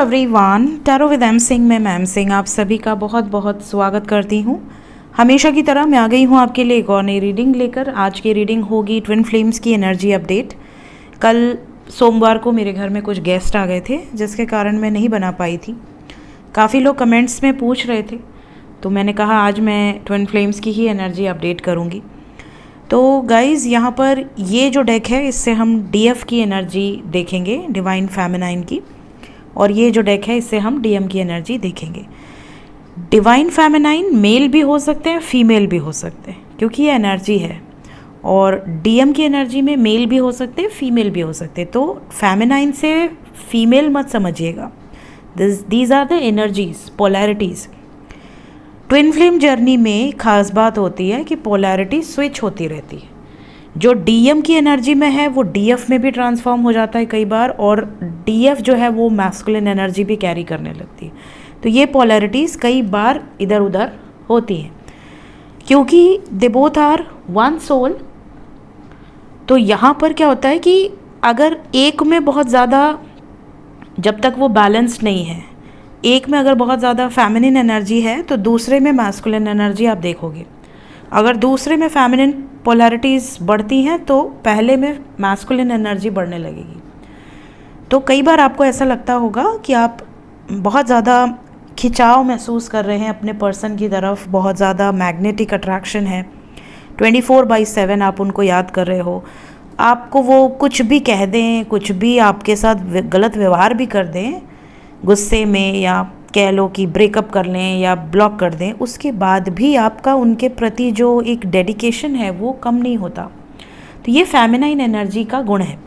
Everyone, tarot with M Singh में ma'am Singh आप सभी का बहुत बहुत स्वागत करती हूँ। हमेशा की तरह मैं आ गई हूँ आपके लिए एक और नई रीडिंग लेकर। आज की रीडिंग होगी ट्विन फ्लेम्स की एनर्जी अपडेट। कल सोमवार को मेरे घर में कुछ गेस्ट आ गए थे जिसके कारण मैं नहीं बना पाई थी। काफ़ी लोग कमेंट्स में पूछ रहे थे तो मैंने कहा आज मैं ट्विन फ्लेम्स की ही एनर्जी अपडेट करूँगी। तो गाइज़ यहाँ पर ये जो डेक है इससे हम डीएफ की एनर्जी देखेंगे, डिवाइन फेमिनाइन की, और ये जो डेक है इससे हम डीएम की एनर्जी देखेंगे। डिवाइन फेमिनाइन मेल भी हो सकते हैं, फीमेल भी हो सकते हैं, क्योंकि ये एनर्जी है। और डीएम की एनर्जी में मेल भी हो सकते हैं, फीमेल भी हो सकते हैं। तो फेमिनाइन से फीमेल मत समझिएगा। These are the energies, polarities. Twin flame journey में खास बात होती है कि पोलैरिटी स्विच होती रहती है। जो डीएम की एनर्जी में है वो डीएफ में भी ट्रांसफॉर्म हो जाता है कई बार, और डीएफ जो है वो मैस्कुलिन एनर्जी भी कैरी करने लगती है। तो ये पोलैरिटीज़ कई बार इधर उधर होती हैं क्योंकि they both are one soul. तो यहाँ पर क्या होता है कि अगर एक में बहुत ज़्यादा, जब तक वो बैलेंस्ड नहीं है, एक में अगर बहुत ज़्यादा फेमिनिन एनर्जी है तो दूसरे में मैस्कुलिन एनर्जी आप देखोगे। अगर दूसरे में फेमिनिन पोलैरिटीज़ बढ़ती हैं तो पहले में मैस्कुलिन एनर्जी बढ़ने लगेगी। तो कई बार आपको ऐसा लगता होगा कि आप बहुत ज़्यादा खिंचाव महसूस कर रहे हैं अपने पर्सन की तरफ, बहुत ज़्यादा मैग्नेटिक अट्रैक्शन है, 24/7 आप उनको याद कर रहे हो। आपको वो कुछ भी कह दें, कुछ भी आपके साथ गलत व्यवहार भी कर दें गुस्से में, या कह लो कि ब्रेकअप कर लें या ब्लॉक कर दें, उसके बाद भी आपका उनके प्रति जो एक डेडिकेशन है वो कम नहीं होता। तो ये फेमिनाइन एनर्जी का गुण है।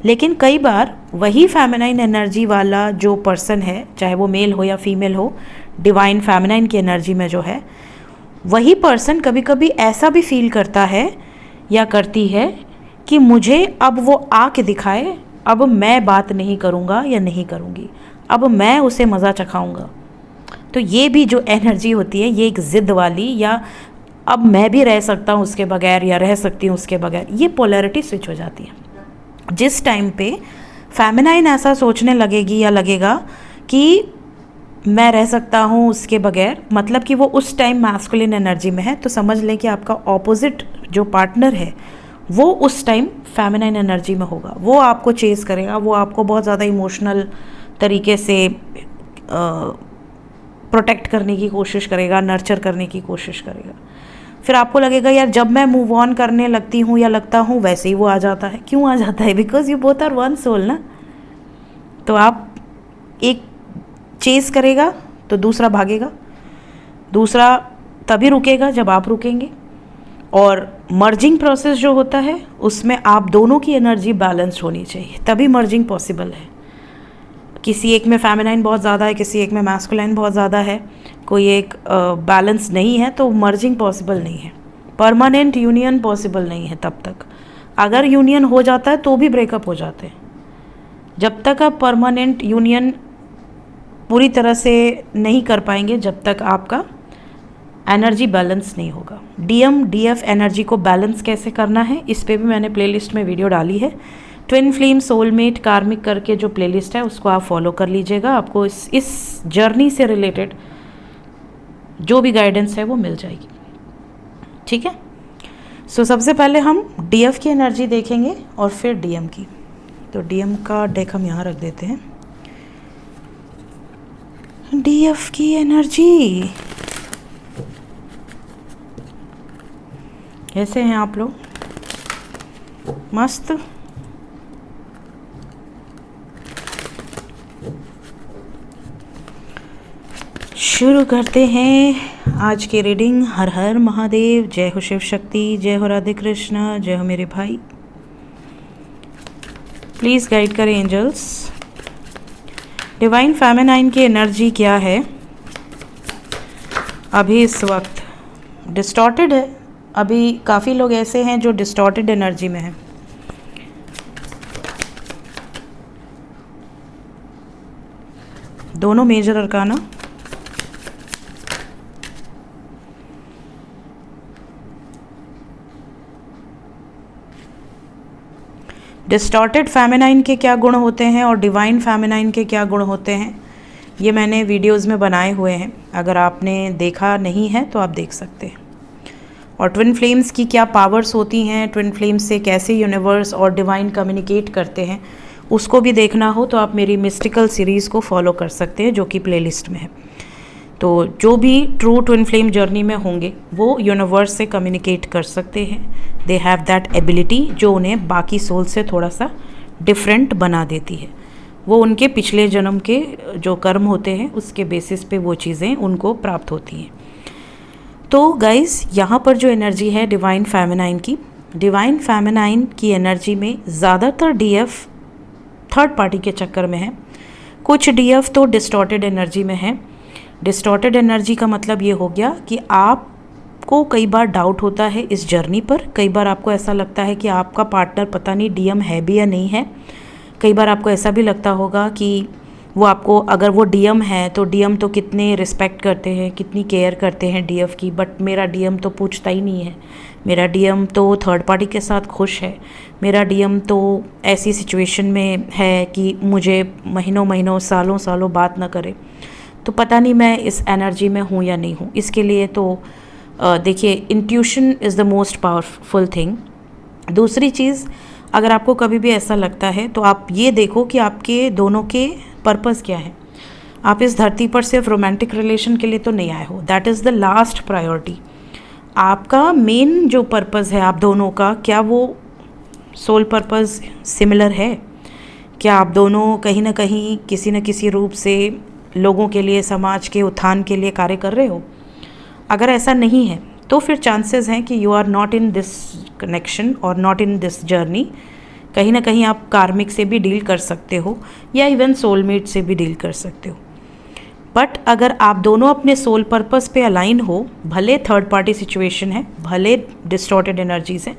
लेकिन कई बार वही फेमिनाइन एनर्जी वाला जो पर्सन है, चाहे वो मेल हो या फीमेल हो, डिवाइन फेमिनाइन की एनर्जी में जो है, वही पर्सन कभी कभी ऐसा भी फील करता है या करती है कि मुझे अब वो आके दिखाए, अब मैं बात नहीं करूँगा या नहीं करूँगी, अब मैं उसे मज़ा चखाऊंगा। तो ये भी जो एनर्जी होती है ये एक ज़िद वाली, या अब मैं भी रह सकता हूँ उसके बगैर या रह सकती हूँ उसके बगैर, ये पोलैरिटी स्विच हो जाती है। जिस टाइम पे फेमिनाइन ऐसा सोचने लगेगी या लगेगा कि मैं रह सकता हूँ उसके बगैर, मतलब कि वो उस टाइम मैस्कुलिन एनर्जी में है, तो समझ लें कि आपका ऑपोजिट जो पार्टनर है वो उस टाइम फेमिनाइन एनर्जी में होगा। वो आपको चेस करेगा, वो आपको बहुत ज़्यादा इमोशनल तरीके से प्रोटेक्ट करने की कोशिश करेगा, नर्चर करने की कोशिश करेगा। फिर आपको लगेगा यार जब मैं मूव ऑन करने लगती हूँ या लगता हूँ वैसे ही वो आ जाता है। क्यों आ जाता है? Because you both are one soul ना। तो आप एक चेस करेगा तो दूसरा भागेगा, दूसरा तभी रुकेगा जब आप रुकेंगे। और मर्जिंग प्रोसेस जो होता है उसमें आप दोनों की एनर्जी बैलेंस्ड होनी चाहिए, तभी मर्जिंग पॉसिबल है। किसी एक में फेमिनाइन बहुत ज़्यादा है, किसी एक में मैस्कुलाइन बहुत ज़्यादा है, कोई एक बैलेंस नहीं है, तो मर्जिंग पॉसिबल नहीं है। परमानेंट यूनियन पॉसिबल नहीं है तब तक। अगर यूनियन हो जाता है तो भी ब्रेकअप हो जाते हैं। जब तक आप परमानेंट यूनियन पूरी तरह से नहीं कर पाएंगे, जब तक आपका एनर्जी बैलेंस नहीं होगा। डीएम डीएफ एनर्जी को बैलेंस कैसे करना है इस पे भी मैंने प्लेलिस्ट में वीडियो डाली है। ट्विन फ्लेम, सोलमेट, कार्मिक करके जो प्लेलिस्ट है उसको आप फॉलो कर लीजिएगा। आपको इस जर्नी से रिलेटेड जो भी गाइडेंस है वो मिल जाएगी। ठीक है। सो सबसे पहले हम डीएफ की एनर्जी देखेंगे और फिर डीएम की। तो डीएम का डेक हम यहाँ रख देते हैं। डीएफ की एनर्जी, कैसे हैं आप लोग? मस्त। शुरू करते हैं आज की रीडिंग। हर हर महादेव, जय हो शिव शक्ति, जय हो राधे कृष्ण, जय हो मेरे भाई। प्लीज़ गाइड करें एंजल्स। डिवाइन फेमिनाइन की एनर्जी क्या है अभी इस वक्त? डिस्टॉर्टेड है। अभी काफ़ी लोग ऐसे हैं जो डिस्टॉर्टेड एनर्जी में हैं। दोनों मेजर अरकाना। डिस्टॉर्टेड फेमिनाइन के क्या गुण होते हैं और डिवाइन फेमिनाइन के क्या गुण होते हैं ये मैंने वीडियोस में बनाए हुए हैं, अगर आपने देखा नहीं है तो आप देख सकते हैं। और ट्विन फ्लेम्स की क्या पावर्स होती हैं, ट्विन फ्लेम्स से कैसे यूनिवर्स और डिवाइन कम्युनिकेट करते हैं, उसको भी देखना हो तो आप मेरी मिस्टिकल सीरीज़ को फॉलो कर सकते हैं, जो कि प्लेलिस्ट में है। तो जो भी ट्रू ट्विन फ्लेम जर्नी में होंगे वो यूनिवर्स से कम्युनिकेट कर सकते हैं। दे हैव दैट एबिलिटी जो उन्हें बाकी सोल से थोड़ा सा डिफरेंट बना देती है। वो उनके पिछले जन्म के जो कर्म होते हैं उसके बेसिस पे वो चीज़ें उनको प्राप्त होती हैं। तो गाइस, यहाँ पर जो एनर्जी है डिवाइन फेमिनाइन की एनर्जी में ज़्यादातर डीएफ थर्ड पार्टी के चक्कर में है, कुछ डीएफ तो डिस्टॉर्टेड एनर्जी में है। डिस्टॉर्टेड एनर्जी का मतलब ये हो गया कि आपको कई बार डाउट होता है इस जर्नी पर, कई बार आपको ऐसा लगता है कि आपका पार्टनर पता नहीं डीएम है भी या नहीं है। कई बार आपको ऐसा भी लगता होगा कि वो आपको, अगर वो डीएम है तो डीएम तो कितने रिस्पेक्ट करते हैं, कितनी केयर करते हैं डीएफ की, बट मेरा डीएम तो पूछता ही नहीं है, मेरा डीएम तो थर्ड पार्टी के साथ खुश है, मेरा डीएम तो ऐसी सिचुएशन में है कि मुझे महीनों महीनों सालों सालों बात ना करे। तो पता नहीं मैं इस एनर्जी में हूँ या नहीं हूँ। इसके लिए तो देखिए, intuition is the most powerful thing. दूसरी चीज़, अगर आपको कभी भी ऐसा लगता है तो आप ये देखो कि आपके दोनों के पर्पस क्या है। आप इस धरती पर सिर्फ रोमांटिक रिलेशन के लिए तो नहीं आए हो, that is the last priority. आपका मेन जो पर्पस है आप दोनों का, क्या वो सोल पर्पस सिमिलर है? क्या आप दोनों कहीं ना कहीं किसी न किसी रूप से लोगों के लिए, समाज के उत्थान के लिए कार्य कर रहे हो? अगर ऐसा नहीं है तो फिर चांसेस हैं कि you are not in this connection और नॉट इन दिस जर्नी। कहीं ना कहीं आप कार्मिक से भी डील कर सकते हो या इवन सोलमेट से भी डील कर सकते हो। बट अगर आप दोनों अपने सोल पर्पस पे अलाइन हो, भले थर्ड पार्टी सिचुएशन है, भले डिस्टॉर्टेड एनर्जीज हैं,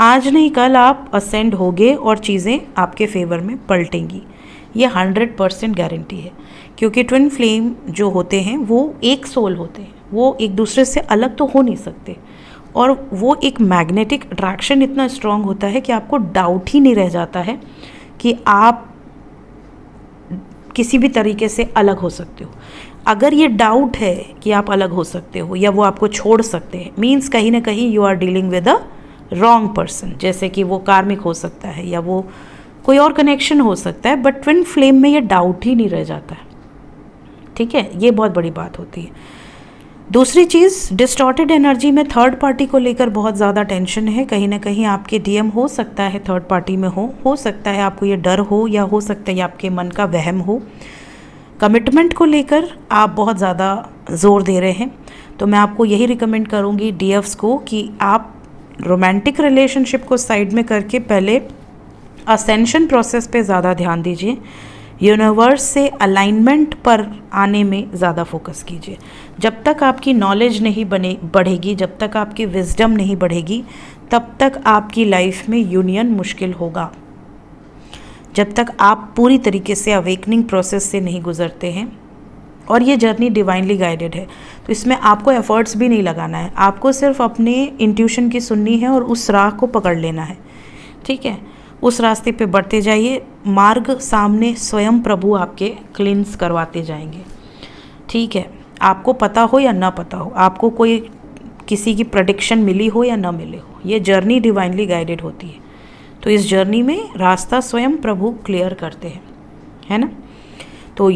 आज नहीं कल आप असेंड होगे और चीज़ें आपके फेवर में पलटेंगी। ये 100% गारंटी है, क्योंकि ट्विन फ्लेम जो होते हैं वो एक सोल होते हैं, वो एक दूसरे से अलग तो हो नहीं सकते। और वो एक मैग्नेटिक अट्रैक्शन इतना स्ट्रांग होता है कि आपको डाउट ही नहीं रह जाता है कि आप किसी भी तरीके से अलग हो सकते हो। अगर ये डाउट है कि आप अलग हो सकते हो या वो आपको छोड़ सकते हैं, मीन्स कहीं ना कहीं you are dealing with a wrong person. जैसे कि वो कार्मिक हो सकता है या वो कोई और कनेक्शन हो सकता है, बट ट्विन फ्लेम में ये डाउट ही नहीं रह जाता है। ठीक है, ये बहुत बड़ी बात होती है। दूसरी चीज़, डिस्टॉर्टेड एनर्जी में थर्ड पार्टी को लेकर बहुत ज़्यादा टेंशन है। कहीं ना कहीं आपके डीएम हो सकता है थर्ड पार्टी में हो सकता है आपको ये डर हो, या हो सकता है आपके मन का वहम हो। कमिटमेंट को लेकर आप बहुत ज़्यादा ज़ोर दे रहे हैं, तो मैं आपको यही रिकमेंड करूँगी डीएफ्स को कि आप रोमांटिक रिलेशनशिप को साइड में करके पहले असेंशन प्रोसेस पे ज़्यादा ध्यान दीजिए। यूनिवर्स से अलाइनमेंट पर आने में ज़्यादा फोकस कीजिए। जब तक आपकी नॉलेज नहीं बढ़ेगी, जब तक आपकी विजडम नहीं बढ़ेगी, तब तक आपकी लाइफ में यूनियन मुश्किल होगा। जब तक आप पूरी तरीके से अवेकनिंग प्रोसेस से नहीं गुजरते हैं। और ये जर्नी डिवाइनली गाइडेड है, तो इसमें आपको एफर्ट्स भी नहीं लगाना है, आपको सिर्फ अपने इंट्यूशन की सुननी है और उस राह को पकड़ लेना है। ठीक है, उस रास्ते पे बढ़ते जाइए। मार्ग सामने स्वयं प्रभु आपके क्लींस करवाते जाएंगे। ठीक है, आपको पता हो या ना पता हो, आपको कोई किसी की प्रेडिक्शन मिली हो या ना मिले हो, ये जर्नी डिवाइनली गाइडेड होती है। तो इस जर्नी में रास्ता स्वयं प्रभु क्लियर करते हैं, है ना। तो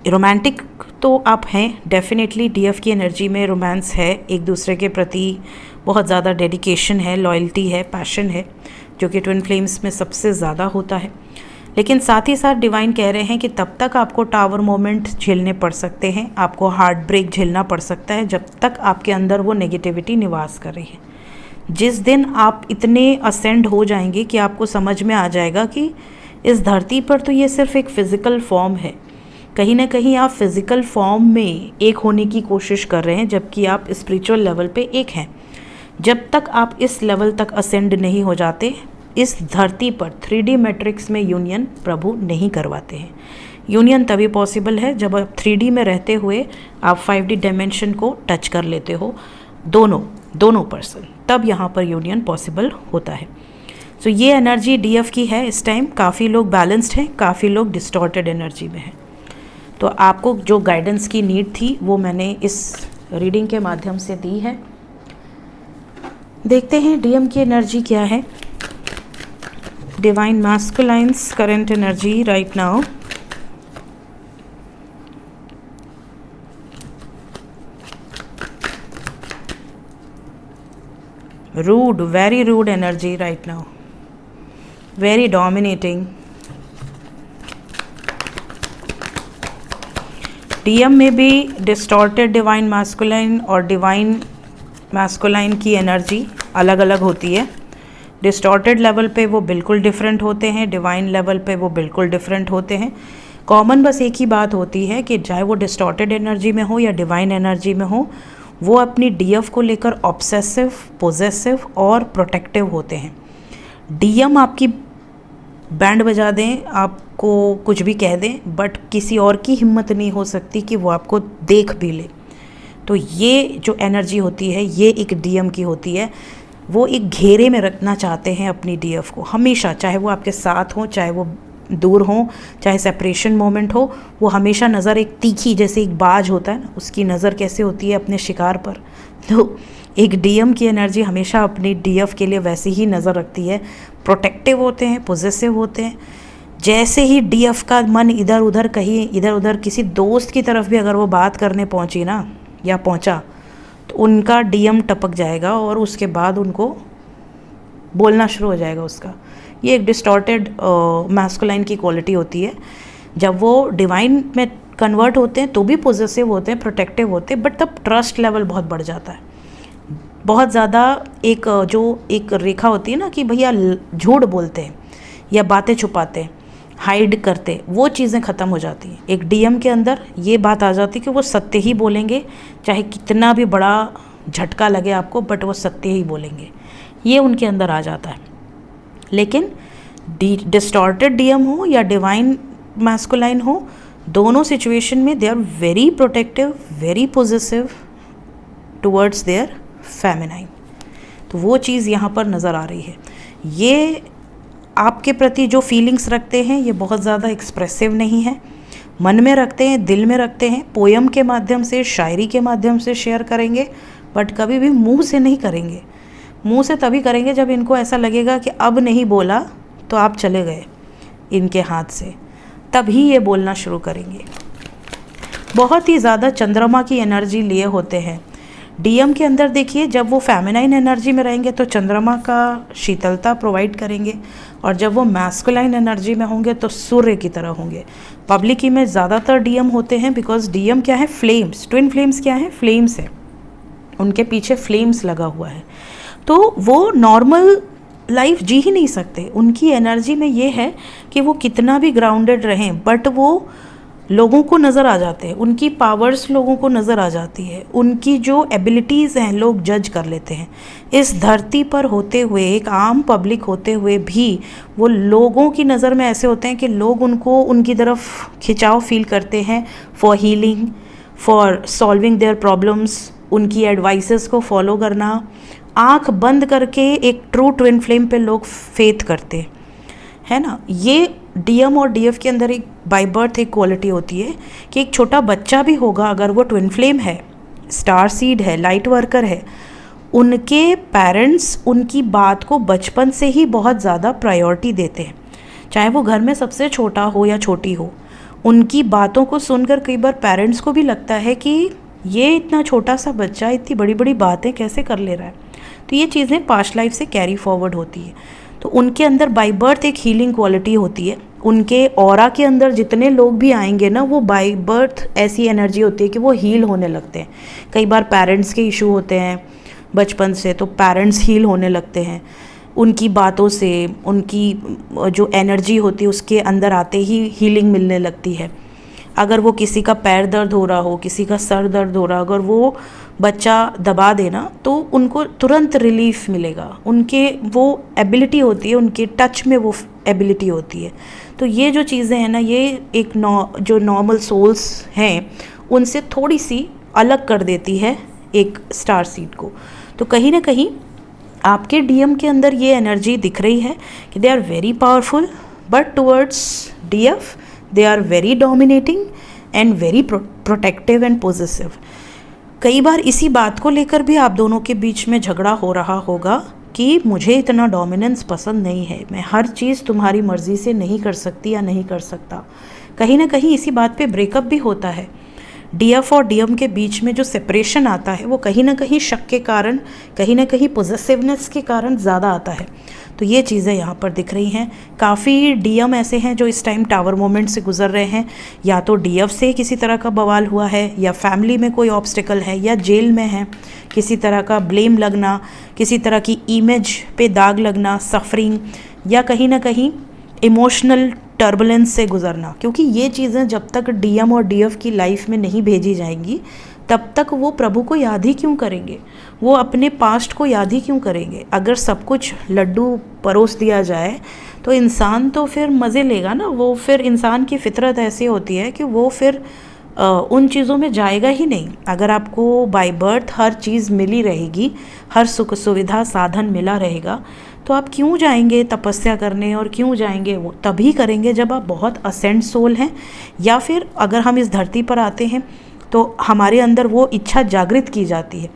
रोमांटिक तो आप हैं डेफिनेटली, डीएफ की एनर्जी में रोमांस है, एक दूसरे के प्रति बहुत ज़्यादा डेडिकेशन है, लॉयल्टी है, पैशन है, जो कि ट्विन फ्लेम्स में सबसे ज़्यादा होता है। लेकिन साथ ही साथ डिवाइन कह रहे हैं कि तब तक आपको टावर मोमेंट झेलने पड़ सकते हैं, आपको हार्ट ब्रेक झेलना पड़ सकता है, जब तक आपके अंदर वो नेगेटिविटी निवास कर रही है। जिस दिन आप इतने असेंड हो जाएंगे कि आपको समझ में आ जाएगा कि इस धरती पर तो ये सिर्फ एक फ़िज़िकल फॉर्म है, कहीं ना कहीं आप फिज़िकल फॉर्म में एक होने की कोशिश कर रहे हैं, जबकि आप स्पिरिचुअल लेवल पे एक हैं। जब तक आप इस लेवल तक असेंड नहीं हो जाते, इस धरती पर 3D मैट्रिक्स में यूनियन प्रभु नहीं करवाते हैं। यूनियन तभी पॉसिबल है जब आप 3D में रहते हुए आप 5D डायमेंशन को टच कर लेते हो, दोनों पर्सन, तब यहाँ पर यूनियन पॉसिबल होता है। सो ये एनर्जी डीएफ की है इस टाइम। काफ़ी लोग बैलेंस्ड हैं, काफ़ी लोग डिस्टॉर्टेड एनर्जी में हैं। तो आपको जो गाइडेंस की नीड थी वो मैंने इस रीडिंग के माध्यम से दी है। देखते हैं डीएम की एनर्जी क्या है। Divine masculine's current energy right now. Rude, very rude energy right now, very dominating. DM में भी डिस्टॉर्टेड डिवाइन मैस्कुलाइन और डिवाइन मैस्कुलाइन की एनर्जी अलग अलग होती है। डिस्टॉर्टेड लेवल पे वो बिल्कुल डिफरेंट होते हैं, डिवाइन लेवल पे वो बिल्कुल डिफरेंट होते हैं। कॉमन बस एक ही बात होती है कि चाहे वो डिस्टॉर्टेड एनर्जी में हो या डिवाइन एनर्जी में हो, वो अपनी डीएफ को लेकर ऑब्सेसिव, पोजेसिव और प्रोटेक्टिव होते हैं। डीएम आपकी बैंड बजा दें, आपको कुछ भी कह दें, बट किसी और की हिम्मत नहीं हो सकती कि वो आपको देख भी ले। तो ये जो एनर्जी होती है ये एक डीएम की होती है। वो एक घेरे में रखना चाहते हैं अपनी डीएफ को हमेशा, चाहे वो आपके साथ हो, चाहे वो दूर हो, चाहे सेपरेशन मोमेंट हो, वो हमेशा नज़र एक तीखी, जैसे एक बाज होता है ना, उसकी नज़र कैसे होती है अपने शिकार पर, तो एक डीएम की एनर्जी हमेशा अपनी डीएफ के लिए वैसी ही नज़र रखती है। प्रोटेक्टिव होते हैं, पॉजिटिव होते हैं। जैसे ही डीएफ का मन इधर उधर कहीं इधर उधर किसी दोस्त की तरफ भी अगर वो बात करने पहुंची ना या पहुंचा, तो उनका डीएम टपक जाएगा और उसके बाद उनको बोलना शुरू हो जाएगा उसका। ये एक डिस्टॉर्टेड मैस्कुलाइन की क्वालिटी होती है। जब वो डिवाइन में कन्वर्ट होते हैं तो भी पॉजिटिव होते हैं, प्रोटेक्टिव होते हैं, बट तब ट्रस्ट लेवल बहुत बढ़ जाता है। बहुत ज़्यादा एक जो एक रेखा होती है ना कि भैया झूठ बोलते हैं या बातें छुपाते हैं, हाइड करते, वो चीज़ें ख़त्म हो जाती हैं। एक डीएम के अंदर ये बात आ जाती है कि वो सत्य ही बोलेंगे, चाहे कितना भी बड़ा झटका लगे आपको, बट वो सत्य ही बोलेंगे। ये उनके अंदर आ जाता है। लेकिन डिस्टॉर्टेड डीएम हो या डिवाइन मैस्कुलाइन हो, दोनों सिचुएशन में they are very protective, very positive towards their feminine. तो वो चीज़ यहाँ पर नज़र आ रही है। ये आपके प्रति जो फीलिंग्स रखते हैं ये बहुत ज़्यादा एक्सप्रेसिव नहीं है, मन में रखते हैं, दिल में रखते हैं, पोयम के माध्यम से, शायरी के माध्यम से शेयर करेंगे, बट कभी भी मुंह से नहीं करेंगे। मुंह से तभी करेंगे जब इनको ऐसा लगेगा कि अब नहीं बोला तो आप चले गए इनके हाथ से, तभी ये बोलना शुरू करेंगे। बहुत ही ज़्यादा चंद्रमा की एनर्जी लिए होते हैं डीएम के अंदर। देखिए, जब वो फेमिनाइन एनर्जी में रहेंगे तो चंद्रमा का शीतलता प्रोवाइड करेंगे, और जब वो मैस्कुलाइन एनर्जी में होंगे तो सूर्य की तरह होंगे। पब्लिकी में ज़्यादातर डीएम होते हैं, बिकॉज डीएम क्या है, फ्लेम्स, ट्विन फ्लेम्स क्या है, फ्लेम्स है, उनके पीछे फ्लेम्स लगा हुआ है। तो वो नॉर्मल लाइफ जी ही नहीं सकते। उनकी एनर्जी में ये है कि वो कितना भी ग्राउंडेड रहें, बट वो लोगों को नज़र आ जाते हैं, उनकी पावर्स लोगों को नज़र आ जाती है, उनकी जो एबिलिटीज़ हैं लोग जज कर लेते हैं। इस धरती पर होते हुए, एक आम पब्लिक होते हुए भी वो लोगों की नज़र में ऐसे होते हैं कि लोग उनको उनकी तरफ खिंचाव फील करते हैं for healing, for solving their problems, उनकी एडवाइसेस को फॉलो करना। आँख बंद करके एक ट्रू ट्विन फ्लेम पे लोग फेथ करते है ना। ये डीएम और डीएफ के अंदर एक बाय बर्थ एक क्वालिटी होती है कि एक छोटा बच्चा भी होगा, अगर वो ट्विन फ्लेम है, स्टार सीड है, लाइट वर्कर है, उनके पेरेंट्स उनकी बात को बचपन से ही बहुत ज़्यादा प्रायोरिटी देते हैं। चाहे वो घर में सबसे छोटा हो या छोटी हो, उनकी बातों को सुनकर कई बार पेरेंट्स को भी लगता है कि ये इतना छोटा सा बच्चा इतनी बड़ी बड़ी बातें कैसे कर ले रहा है। तो ये चीज़ें पास्ट लाइफ से कैरी फॉरवर्ड होती है। तो उनके अंदर बाय बर्थ एक हीलिंग क्वालिटी होती है। उनके ऑरा के अंदर जितने लोग भी आएंगे ना, वो बाय बर्थ ऐसी एनर्जी होती है कि वो हील होने लगते हैं। कई बार पेरेंट्स के इशू होते हैं बचपन से, तो पेरेंट्स हील होने लगते हैं उनकी बातों से, उनकी जो एनर्जी होती है उसके अंदर आते ही हीलिंग मिलने लगती है। अगर वो किसी का पैर दर्द हो रहा हो, किसी का सर दर्द हो रहा, अगर वो बच्चा दबा देना तो उनको तुरंत रिलीफ मिलेगा। उनके वो एबिलिटी होती है, उनके टच में वो एबिलिटी होती है। तो ये जो चीज़ें हैं ना, ये एक जो नॉर्मल सोल्स हैं उनसे थोड़ी सी अलग कर देती है एक स्टार सीड को। तो कहीं ना कहीं आपके डीएम के अंदर ये एनर्जी दिख रही है कि they are very powerful, but towards DF they are very dominating and very protective and positive. कई बार इसी बात को लेकर भी आप दोनों के बीच में झगड़ा हो रहा होगा कि मुझे इतना डोमिनेंस पसंद नहीं है, मैं हर चीज़ तुम्हारी मर्ज़ी से नहीं कर सकती या नहीं कर सकता। कहीं ना कहीं इसी बात पे ब्रेकअप भी होता है। डीएफ और डीएम के बीच में जो सेपरेशन आता है वो कहीं ना कहीं शक के कारण, कहीं ना कहीं पॉजिटिवनेस के कारण ज़्यादा आता है। तो ये चीज़ें यहाँ पर दिख रही हैं। काफ़ी डीएम ऐसे हैं जो इस टाइम टावर मोमेंट से गुजर रहे हैं, या तो डीएफ से किसी तरह का बवाल हुआ है, या फैमिली में कोई ऑब्स्टिकल है, या जेल में है, किसी तरह का ब्लेम लगना, किसी तरह की इमेज पे दाग लगना, सफरिंग, या कहीं ना कहीं इमोशनल टर्बुलेंस से गुजरना। क्योंकि ये चीज़ें जब तक डीएम और डीएफ की लाइफ में नहीं भेजी जाएंगी तब तक वो प्रभु को याद ही क्यों करेंगे, वो अपने पास्ट को याद ही क्यों करेंगे। अगर सब कुछ लड्डू परोस दिया जाए तो इंसान तो फिर मज़े लेगा ना, वो फिर इंसान की फितरत ऐसी होती है कि वो फिर उन चीज़ों में जाएगा ही नहीं। अगर आपको बाय बर्थ हर चीज़ मिली रहेगी, हर सुख सुविधा साधन मिला रहेगा, तो आप क्यों जाएंगे तपस्या करने, और क्यों जाएंगे? वो तभी करेंगे जब आप बहुत असेंट सोल हैं, या फिर अगर हम इस धरती पर आते हैं तो हमारे अंदर वो इच्छा जागृत की जाती है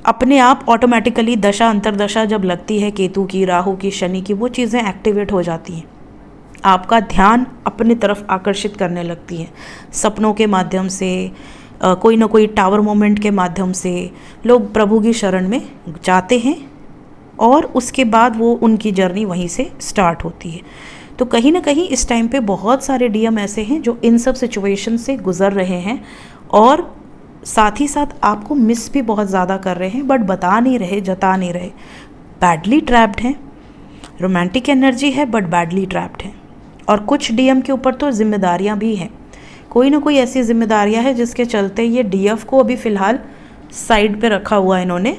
अपने आप ऑटोमेटिकली। दशा अंतरदशा जब लगती है केतु की, राहु की, शनि की, वो चीज़ें एक्टिवेट हो जाती हैं, आपका ध्यान अपनी तरफ आकर्षित करने लगती है। सपनों के माध्यम से, कोई ना कोई टावर मोमेंट के माध्यम से लोग प्रभु की शरण में जाते हैं, और उसके बाद वो उनकी जर्नी वहीं से स्टार्ट होती है। तो कहीं ना कहीं इस टाइम पे बहुत सारे डीएम ऐसे हैं जो इन सब सिचुएशन से गुजर रहे हैं, और साथ ही साथ आपको मिस भी बहुत ज़्यादा कर रहे हैं, बट बता नहीं रहे, जता नहीं रहे। बैडली ट्रैप्ड हैं, रोमांटिक एनर्जी है बट बैडली ट्रैप्ड हैं। और कुछ डीएम के ऊपर तो जिम्मेदारियां भी हैं, कोई ना कोई ऐसी जिम्मेदारियां हैं जिसके चलते ये डीएफ को अभी फ़िलहाल साइड पे रखा हुआ है इन्होंने,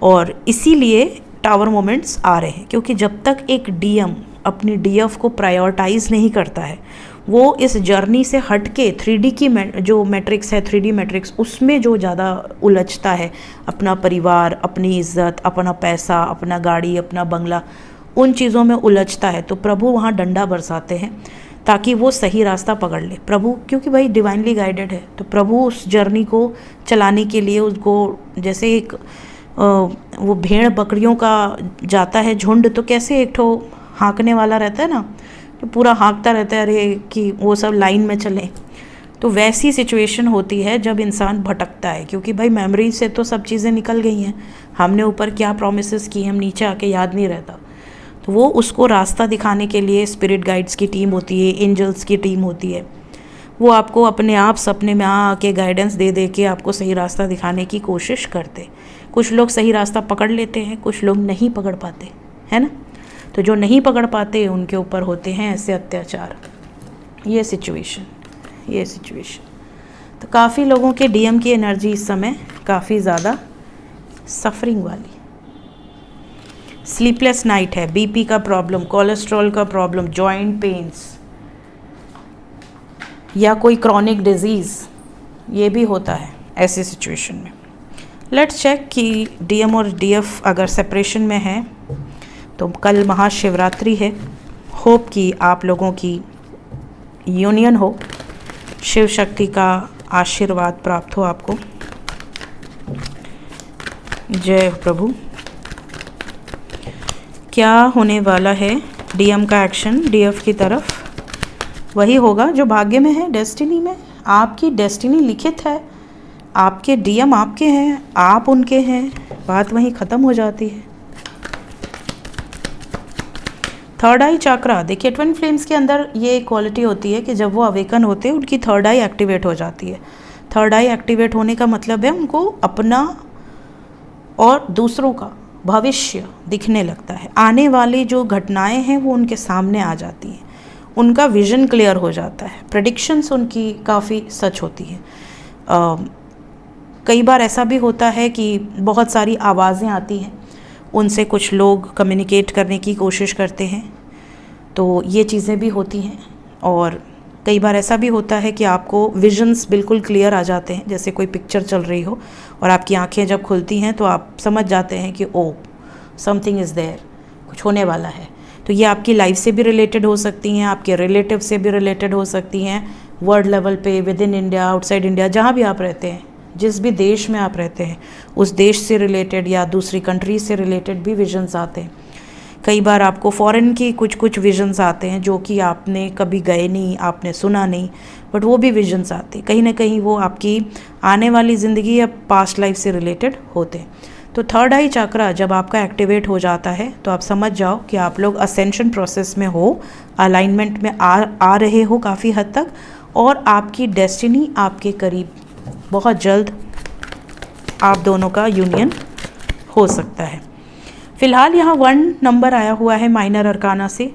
और इसीलिए टावर मोमेंट्स आ रहे हैं। क्योंकि जब तक एक डीएम अपनी डीएफ को प्रायोरिटाइज नहीं करता है, वो इस जर्नी से हट के 3D की जो मैट्रिक्स है, 3D मैट्रिक्स, उसमें जो ज़्यादा उलझता है, अपना परिवार, अपनी इज्जत, अपना पैसा, अपना गाड़ी, अपना बंगला, उन चीज़ों में उलझता है, तो प्रभु वहाँ डंडा बरसाते हैं ताकि वो सही रास्ता पकड़ ले। प्रभु क्योंकि भाई डिवाइनली गाइडेड है, तो प्रभु उस जर्नी को चलाने के लिए उसको, जैसे एक वो भेड़ बकरियों का जाता है झुंड, तो कैसे एक ठो हाँकने वाला रहता है ना, जो पूरा हाँकता रहता है अरे कि वो सब लाइन में चलें, तो वैसी सिचुएशन होती है जब इंसान भटकता है। क्योंकि भाई मेमोरी से तो सब चीज़ें निकल गई हैं, हमने ऊपर क्या प्रोमिसेस की हम नीचे आके याद नहीं रहता। तो वो उसको रास्ता दिखाने के लिए स्पिरिट गाइड्स की टीम होती है, एंजल्स की टीम होती है, वो आपको अपने आप सपने में आके गाइडेंस दे दे के आपको सही रास्ता दिखाने की कोशिश करते। कुछ लोग सही रास्ता पकड़ लेते हैं, कुछ लोग नहीं पकड़ पाते, है ना। तो जो नहीं पकड़ पाते उनके ऊपर होते हैं ऐसे अत्याचार। ये सिचुएशन तो काफ़ी लोगों के डीएम की एनर्जी इस समय काफ़ी ज़्यादा सफरिंग वाली। स्लीपलेस नाइट है, बीपी का प्रॉब्लम, कोलेस्ट्रॉल का प्रॉब्लम, जॉइंट पेन्स, या कोई क्रॉनिक डिजीज़, ये भी होता है ऐसी सिचुएशन में। लेट्स चेक कि डीएम और डीएफ अगर सेपरेशन में है तो कल महाशिवरात्रि है। होप कि आप लोगों की यूनियन हो, शिव शक्ति का आशीर्वाद प्राप्त हो आपको। जय प्रभु। क्या होने वाला है डीएम का एक्शन डीएफ की तरफ? वही होगा जो भाग्य में है, डेस्टिनी में। आपकी डेस्टिनी लिखित है, आपके डीएम आपके हैं, आप उनके हैं, बात वहीं ख़त्म हो जाती है। थर्ड आई चक्रा, देखिए ट्विन फ्लेम्स के अंदर ये क्वालिटी होती है कि जब वो अवेकन होते हैं उनकी थर्ड आई एक्टिवेट हो जाती है। थर्ड आई एक्टिवेट होने का मतलब है उनको अपना और दूसरों का भविष्य दिखने लगता है। आने वाली जो घटनाएं हैं वो उनके सामने आ जाती हैं, उनका विजन क्लियर हो जाता है, प्रेडिक्शंस उनकी काफ़ी सच होती हैं। कई बार ऐसा भी होता है कि बहुत सारी आवाज़ें आती हैं, उनसे कुछ लोग कम्युनिकेट करने की कोशिश करते हैं, तो ये चीज़ें भी होती हैं। और कई बार ऐसा भी होता है कि आपको विजन्स बिल्कुल क्लियर आ जाते हैं, जैसे कोई पिक्चर चल रही हो और आपकी आंखें जब खुलती हैं तो आप समझ जाते हैं कि ओ समथिंग इज़ देयर, कुछ होने वाला है। तो ये आपकी लाइफ से भी रिलेटेड हो सकती हैं, आपके रिलेटिव से भी रिलेटेड हो सकती हैं, वर्ल्ड लेवल पे, with in India, outside India, जहाँ भी आप रहते हैं, जिस भी देश में आप रहते हैं, उस देश से रिलेटेड या दूसरी कंट्री से रिलेटेड भी विजन्स आते हैं। कई बार आपको फॉरेन की कुछ विजन्स आते हैं जो कि आपने कभी गए नहीं, आपने सुना नहीं, बट वो भी विजन्स आते हैं। कहीं ना कहीं वो आपकी आने वाली ज़िंदगी या पास्ट लाइफ से रिलेटेड होते हैं। तो थर्ड आई चक्रा जब आपका एक्टिवेट हो जाता है तो आप समझ जाओ कि आप लोग असेंशन प्रोसेस में हो, अलाइनमेंट में आ रहे हो काफ़ी हद तक, और आपकी डेस्टिनी आपके करीब, बहुत जल्द आप दोनों का यूनियन हो सकता है। फ़िलहाल यहाँ 1 नंबर आया हुआ है माइनर अरकाना से।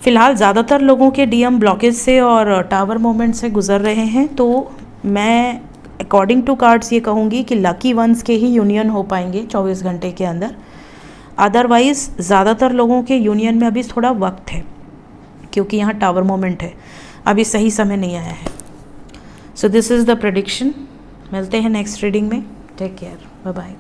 फ़िलहाल ज़्यादातर लोगों के डीएम ब्लॉकेज से और टावर मोमेंट से गुजर रहे हैं, तो मैं अकॉर्डिंग टू कार्ड्स ये कहूँगी कि लकी वंस के ही यूनियन हो पाएंगे 24 घंटे के अंदर। अदरवाइज़ ज़्यादातर लोगों के यूनियन में अभी थोड़ा वक्त है, क्योंकि यहाँ टावर मोमेंट है, अभी सही समय नहीं आया है। So this is the prediction. मिलते हैं नेक्स्ट रीडिंग में। Take care, bye bye.